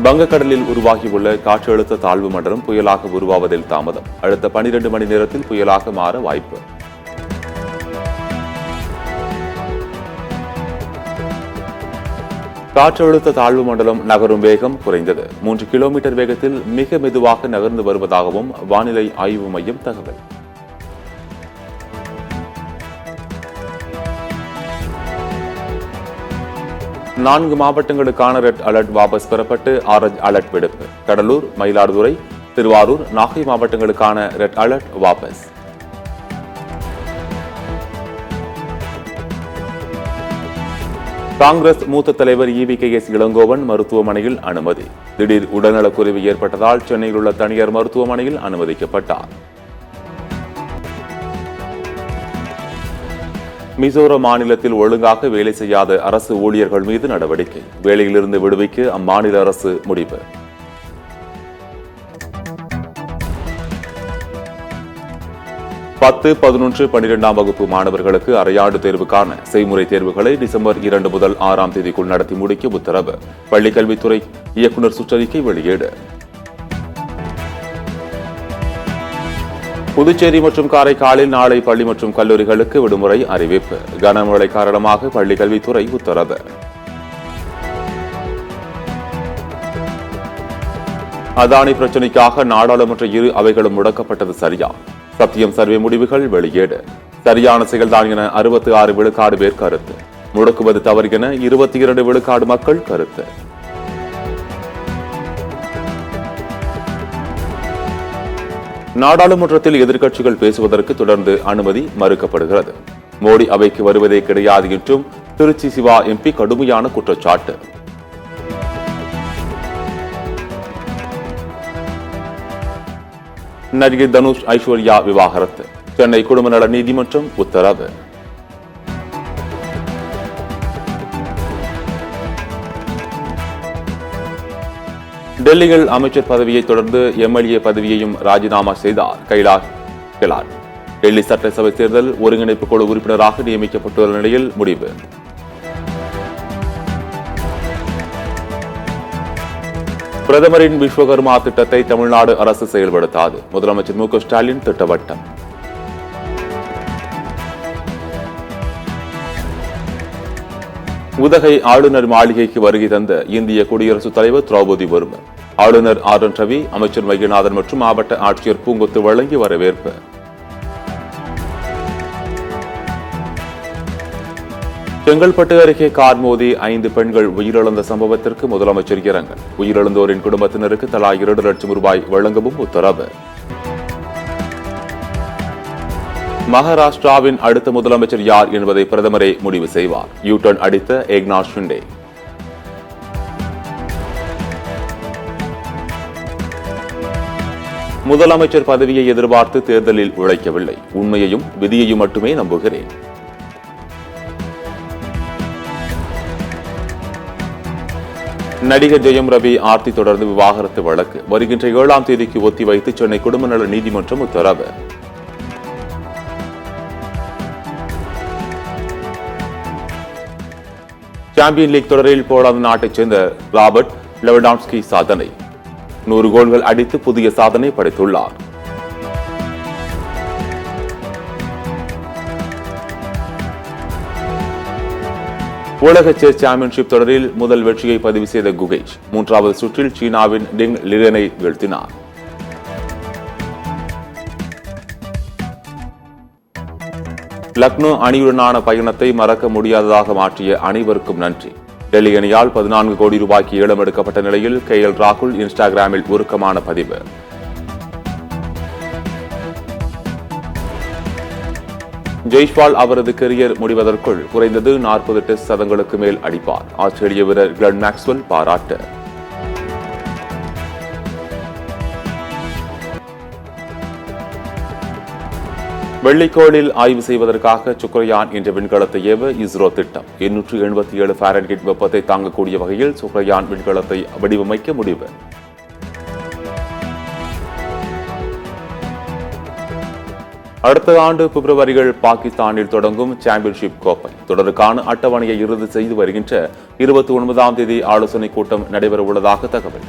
வங்கக்கடலில் உருவாகியுள்ள காற்றழுத்த தாழ்வு மண்டலம் புயலாக உருவாவதில் தாமதம். அடுத்த 12 மணி நேரத்தில் புயலாக மாற வாய்ப்பு. காற்றழுத்த தாழ்வு மண்டலம் நகரும் வேகம் குறைந்தது. 3 கிலோமீட்டர் வேகத்தில் மிக மெதுவாக நகர்ந்து வருவதாகவும் வானிலை ஆய்வு மையம் தகவல். நான்கு மாவட்டங்களுக்கான ரெட் அலர்ட் வாபஸ் பெறப்பட்டு ஆரஞ்ச் அலர்ட் விடுப்பு. கடலூர், மயிலாடுதுறை, திருவாரூர், நாகை மாவட்டங்களுக்கான ரெட் அலர்ட் வாபஸ். காங்கிரஸ் மூத்த தலைவர் EVKS இளங்கோவன் மருத்துவமனையில் அனுமதி. திடீர் உடல்நலக்குறைவு ஏற்பட்டதால் சென்னையில் உள்ள தனியார் மருத்துவமனையில் அனுமதிக்கப்பட்டார். மிசோரம் மாநிலத்தில் ஒழுங்காக வேலை செய்யாத அரசு ஊழியர்கள் மீது நடவடிக்கை. வேலையிலிருந்து விடுவிக்க அம்மாநில அரசு முடிவு. பத்து, 11, 12ஆம் வகுப்பு மாணவர்களுக்கு அரையாண்டு தேர்வுக்கான செய்முறை தேர்வுகளை டிசம்பர் 2 முதல் 6ஆம் தேதிக்குள் நடத்தி முடிக்க உத்தரவு. பள்ளிக்கல்வித்துறை இயக்குநர் சுற்றறிக்கை வெளியீடு. புதுச்சேரி மற்றும் காரைக்காலில் நாளை பள்ளி மற்றும் கல்லூரிகளுக்கு விடுமுறை அறிவிப்பு. கனமழை காரணமாக பள்ளிக்கல்வித்துறை உத்தரவு. அதானி பிரச்சினைக்காக நாடாளுமன்ற இரு அவைகளும் முடக்கப்பட்டது சரியா? சத்தியம் சர்வே முடிவுகள் வெளியீடு. சரியான செயல்தான் என 66 விழுக்காடு பேர் கருத்து. முடக்குவது தவறு என 22 விழுக்காடு மக்கள் கருத்து. நாடாளுமன்றத்தில் எதிர்க்கட்சிகள் பேசுவதற்கு தொடர்ந்து அனுமதி மறுக்கப்படுகிறது. மோடி அவைக்கு வருவதே கிடையாது என்றும் திருச்சி சிவா MP கடுமையான குற்றச்சாட்டு. நடிகை தனுஷ் ஐஸ்வர்யா விவாகரத்து. சென்னை குடும்ப நல நீதிமன்றம் உத்தரவு. டெல்லியில் அமைச்சர் பதவியை தொடர்ந்து MLA பதவியையும் ராஜினாமா செய்தார் கைலாஷ் கெலாட். டெல்லி சட்டசபை தேர்தல் ஒருங்கிணைப்பு குழு உறுப்பினராக நியமிக்கப்பட்டுள்ள நிலையில் முடிவு. பிரதமரின் விஸ்வகர்மா திட்டத்தை தமிழ்நாடு அரசு செயல்படுத்தாது. முதலமைச்சர் MK ஸ்டாலின் திட்டவட்டம். உதகை ஆளுநர் மாளிகைக்கு வருகை தந்த இந்திய குடியரசுத் தலைவர் திரௌபதி முர்மு. ஆளுநர் RN ரவி, அமைச்சர் வைகநாதன் மற்றும் மாவட்ட ஆட்சியர் பூங்கொத்து வழங்கி வரவேற்பு. செங்கல்பட்டு அருகே கார் மோதி 5 பெண்கள் உயிரிழந்த சம்பவத்திற்கு முதலமைச்சர் இரங்கல். உயிரிழந்தோரின் குடும்பத்தினருக்கு தலா 2 லட்சம் ரூபாய் வழங்கவும் உத்தரவு. மகாராஷ்டிராவின் அடுத்த முதலமைச்சர் யார் என்பதை பிரதமரே முடிவு செய்வார். யூ-டர்ன் அடித்த ஏக்நாத் ஷிண்டே. முதலமைச்சர் பதவியை எதிர்பார்த்து தேர்தலில் உழைக்கவில்லை. உண்மையையும் விதியையும் மட்டுமே நம்புகிறேன். நடிகர் ஜெயம் ரவி ஆர்த்தி தொடர்ந்து விவாகரத்து வழக்கு வருகின்ற 7ஆம் தேதிக்கு ஒத்திவைத்து சென்னை குடும்ப நல நீதிமன்றம் உத்தரவு. சாம்பியன் லீக் தொடரில் போலாந்து நாட்டைச் சேர்ந்த ராபர்ட் லெவடான்ஸ்கி சாதனை. 100 கோல்கள் அடித்து புதிய சாதனை படைத்துள்ளார். உலக செஸ் சாம்பியன்ஷிப் தொடரில் முதல் வெற்றியை பதிவு செய்த குகேஷ் 3வது சுற்றில் சீனாவின் டிங் லிரனை வீழ்த்தினார். லக்னோ அணியுடனான பயணத்தை மறக்க முடியாததாக மாற்றிய அனைவருக்கும் நன்றி. டெல்லி அணியால் 14 கோடி ரூபாய்க்கு ஏலம் எடுக்கப்பட்ட நிலையில் KL ராகுல் இன்ஸ்டாகிராமில் உருக்கமான பதிவு. ஜெய்ஸ்வால் அவரது கெரியர் முடிவதற்குள் குறைந்தது 40 டெஸ்ட் சதங்களுக்கு மேல் அடிப்பார். ஆஸ்திரேலிய வீரர் கிளென் மேக்ஸ்வெல் பாராட்டு. வெள்ளிக்கோளில் ஆய்வு செய்வதற்காக சுக்ரயான் என்ற விண்கலத்தை ஏவ இஸ்ரோ திட்டம். 877 ஃபாரன்ஹீட் வெப்பத்தை தாங்கக்கூடிய வகையில் சுக்ரயான் விண்கலத்தை வடிவமைக்க முடிவு. அடுத்த ஆண்டு பிப்ரவரியில் பாகிஸ்தானில் தொடங்கும் சாம்பியன்ஷிப் கோப்பை தொடருக்கான அட்டவணையை இறுதி செய்து வருகின்ற 29ஆம் தேதி ஆலோசனை கூட்டம் நடைபெற உள்ளதாக தகவல்.